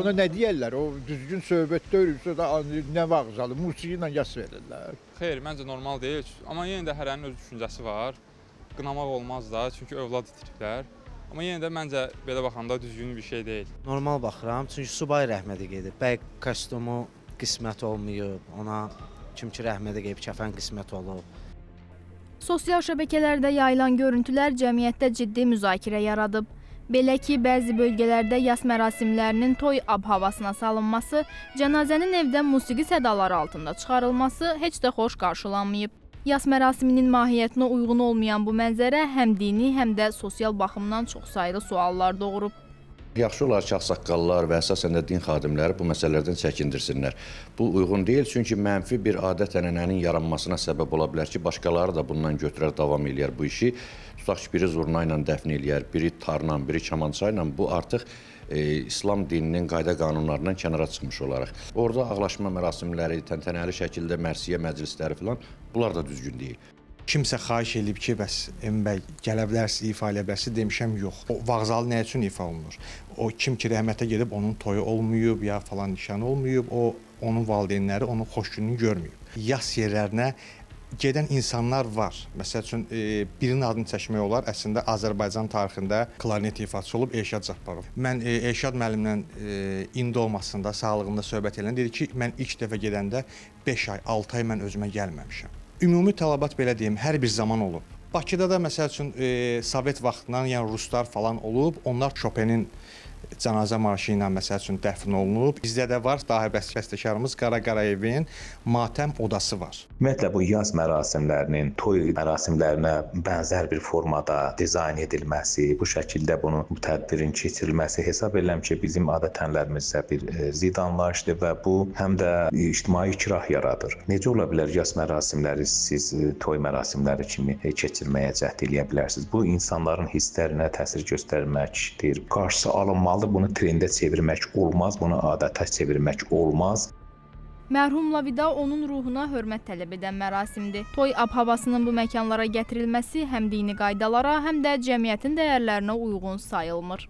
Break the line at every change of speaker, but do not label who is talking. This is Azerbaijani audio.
Ona nə deyərlər? O düzgün söhbət deyilsə də nə vağzalı, musiqi ilə yas verirlər.
Xeyr, məncə normal deyil. Amma yenə də hərənin öz düşüncəsi var. Qınamaq olmaz da, çünki övlad itiriblər. Amma yenə də məncə belə baxanda düzgün bir şey deyil.
Normal baxıram, çünki subay rəhməti gedib. Bəy kostyumu qismət olmayıb, ona kim ki rəhməti gedib, kəfən qismət olub.
Sosial şəbəkələrdə yayılan görüntülər cəmiyyətdə ciddi müzakirə yaradıb. Belə ki, bəzi bölgələrdə yas mərasimlərinin toy ab-havasına salınması, cənazənin evdən musiqi sədaları altında çıxarılması heç də xoş qarşılanmayıb. Yas mərasiminin mahiyyətinə uyğun olmayan bu mənzərə həm dini, həm də sosial baxımdan çoxsaylı suallar doğurub.
Yaxşı olar ki, ağsaqqallar və əsasən də din xadimləri bu məsələlərdən çəkindirsinlər. Bu uyğun deyil, çünki mənfi bir adət-ənənənin yaranmasına səbəb ola bilər ki, başqaları da bundan götürər, davam eləyər bu işi. Tutaq ki, biri zurna ilə dəfn eləyər, biri tarla, biri kamança ilə. Bu artıq İslam dininin qayda qanunlarından kənara çıxmış olaraq. Orada ağlaşma mərasimləri, təntənəli şəkildə mərsiyə məclisləri filan, bunlar da düzgün deyil.
Kimsə xahiş edib ki, bəs Emin bəy gələ bilərsiz, ifa elə bilərsiz, demişəm yox. O vağzalı nə üçün ifa olunur? O kim ki rəhmətə gedib onun toyu olmayıb ya falan nişanı olmayıb, onun valideynləri onun xoş gününü görməyib. Yas yerlərinə gedən insanlar var. Məsəl üçün birinin adını çəkmək olar. Əslində Azərbaycan tarixində klarnet ifaçısı olub Elşad Cabbarov. Mən Elşad müəllimlə indi olmasında, sağlığında söhbət edən dedi ki, mən ilk dəfə gedəndə 5 ay, 6 ay mən özümə gəlməmişəm. Ümumi tələbat belə deyim, hər bir zaman olub. Bakıda da məsəl üçün Sovet vaxtından, yəni ruslar falan olub, onlar Chopin'in cənazə marşı ilə məsəl üçün dəfn olunub. Bizdə də var, dahi bəstəkarımız Qara Qarayevin matəm odası var.
Ümumiyyətlə bu yaz mərasimlərinin toy mərasimlərinə bənzər bir formada dizayn edilməsi, bu şəkildə bu tədbirin keçirilməsi hesab edirəm ki, bizim adət-ənənələrimizə bir zidd anlayışdır və bu həm də ictimai ikrah yaradır. Necə ola bilər yaz mərasimləri siz toy mərasimləri kimi keçirməyə cəhd eləyə bilərsiniz? Bu insanların hisslərinə təsir göstərməkdir. Qarşısı alınmalıdır. Bunu trendə çevirmək olmaz, bunu adətə çevirmək olmaz.
Mərhumla vida onun ruhuna hörmət tələb edən mərasimdir. Toy ab-havasının bu məkanlara gətirilməsi həm dini qaydalara, həm də cəmiyyətin dəyərlərinə uyğun sayılmır.